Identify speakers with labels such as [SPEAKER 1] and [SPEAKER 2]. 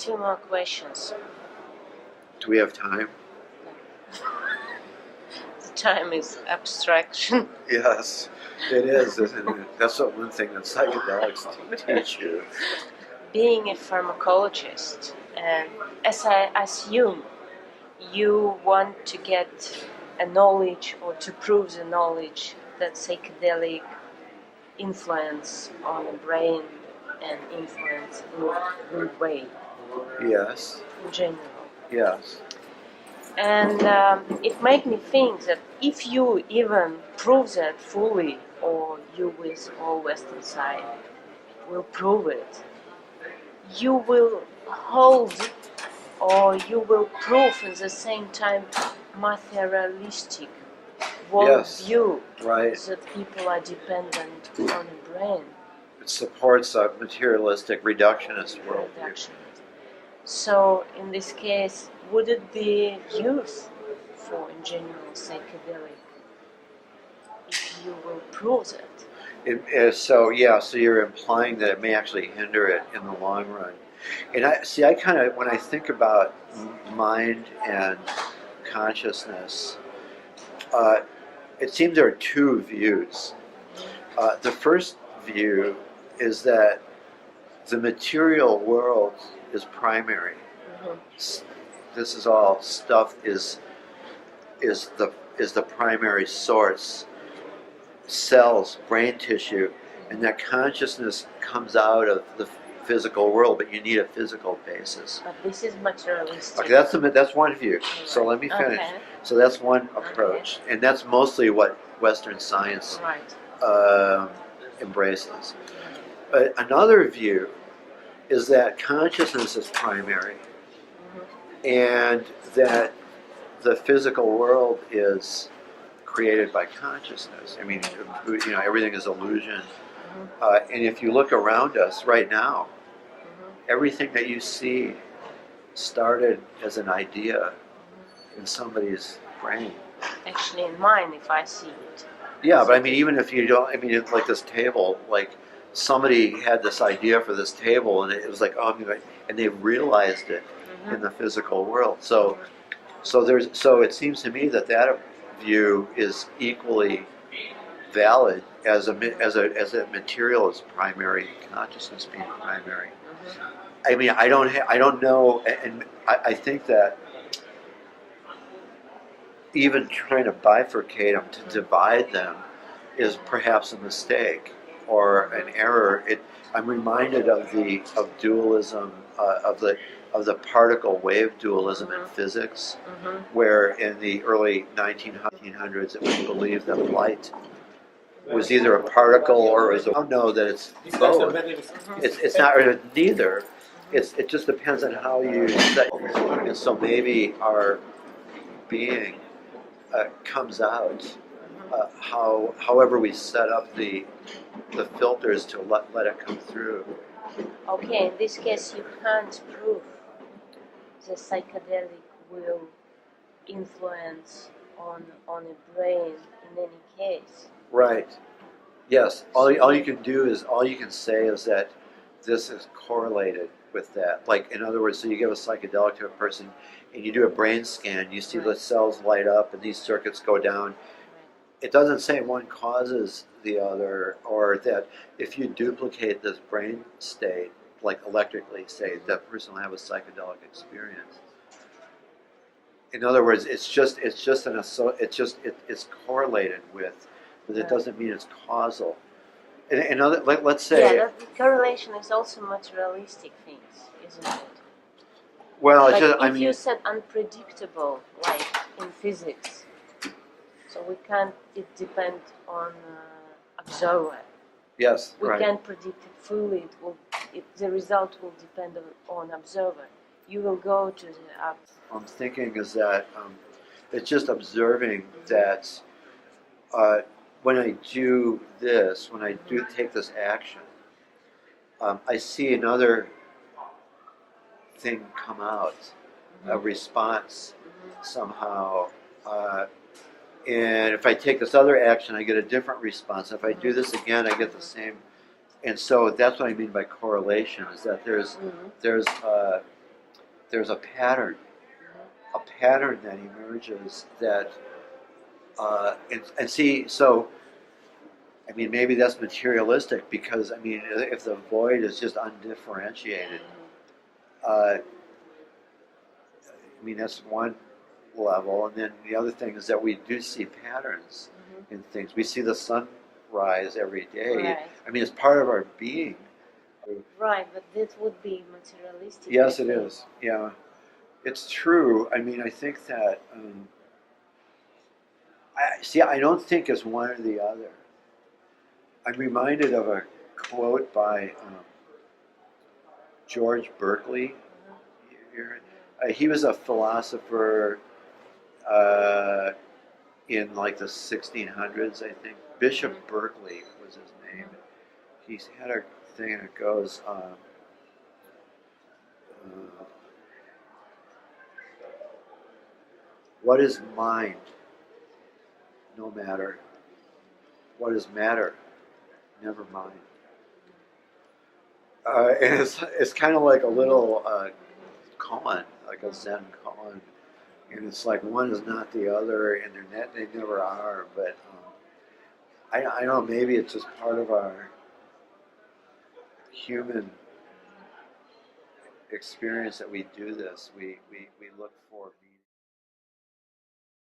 [SPEAKER 1] 2 more questions.
[SPEAKER 2] Do we have time?
[SPEAKER 1] The time is abstraction.
[SPEAKER 2] Yes, it is, isn't it? That's one thing that psychedelics teach you.
[SPEAKER 1] Being a pharmacologist, and as I assume, you want to get a knowledge or to prove the knowledge that psychedelic influence on the brain and influence in the way.
[SPEAKER 2] Yes.
[SPEAKER 1] In general.
[SPEAKER 2] Yes.
[SPEAKER 1] And it made me think that if you even prove that fully, or you with all Western side will prove it, you will hold or you will prove at the same time materialistic worldview,
[SPEAKER 2] right,
[SPEAKER 1] that people are dependent on the brain.
[SPEAKER 2] It supports a materialistic reductionist worldview.
[SPEAKER 1] So in this case, would it be used for in general psychedelic if you will prove that?
[SPEAKER 2] So you're implying that it may actually hinder it in the long run. And I kind of, when I think about mind and consciousness, it seems there are two views. The first view is that the material world is primary. Mm-hmm. This is all stuff is the primary source. Cells, brain tissue, and that consciousness comes out of the physical world, but you need a physical basis.
[SPEAKER 1] But this is materialistic.
[SPEAKER 2] Okay, that's one view. Right. So let me finish. Okay. So that's one approach, and that's mostly what Western science embraces. But another view is that consciousness is primary, and that the physical world is created by consciousness. I mean, everything is illusion. And if you look around us right now, everything that you see started as an idea in somebody's brain.
[SPEAKER 1] Actually, in mine, if I see it.
[SPEAKER 2] Yeah, but I mean, even if you don't, I mean, it's like this table, like somebody had this idea for this table, and it was like, and they realized it in the physical world. So it seems to me that view is equally valid as a material is primary, consciousness being primary. I mean, I don't know, and I think that even trying to bifurcate them, to divide them, is perhaps a mistake or an error. I'm reminded of dualism, of the particle wave dualism in physics, where in the early 1900s it was believed that light was either a particle or I don't know that it's both. It's not neither. It just depends on how you set. And so maybe our being comes out however we set up the filters to let it come through.
[SPEAKER 1] Okay, in this case you can't prove the psychedelic will influence on a brain in any case.
[SPEAKER 2] Right. Yes. All you can say is that this is correlated with that. Like, in other words, so you give a psychedelic to a person and you do a brain scan, you see the cells light up and these circuits go down. It doesn't say one causes the other, or that if you duplicate this brain state, like electrically, say, that person will have a psychedelic experience. In other words, it's correlated with, but it doesn't mean it's causal. Let's say.
[SPEAKER 1] Yeah, that correlation is also materialistic things, isn't it?
[SPEAKER 2] Well,
[SPEAKER 1] like you said unpredictable, like in physics, so we can't. It depends on observer.
[SPEAKER 2] Yes,
[SPEAKER 1] we can't predict it fully. The result will depend on observer. You will go to the up.
[SPEAKER 2] I'm thinking is that it's just observing that when I do this, when I do take this action, I see another thing come out, a response somehow. And if I take this other action, I get a different response. If I do this again, I get the same. And so that's what I mean by correlation, is that there's there's a pattern that emerges that, and see, so, I mean, maybe that's materialistic because, I mean, if the void is just undifferentiated, I mean, that's one level. And then the other thing is that we do see patterns in things. We see the sun rise every day.
[SPEAKER 1] Right.
[SPEAKER 2] I mean, it's part of our being.
[SPEAKER 1] Right, but this would be materialistic.
[SPEAKER 2] Yes, it is. Yeah, it's true. I mean, I think that, I don't think it's one or the other. I'm reminded of a quote by George Berkeley. He was a philosopher in like the 1600s, I think. Bishop Berkeley was his name. He's had a thing that goes, what is mind? No matter. What is matter? Never mind. And it's kind of like a little koan, like a Zen koan. And it's like one is not the other, and they never are. But I don't know, maybe it's just part of our human experience that we do this. We look for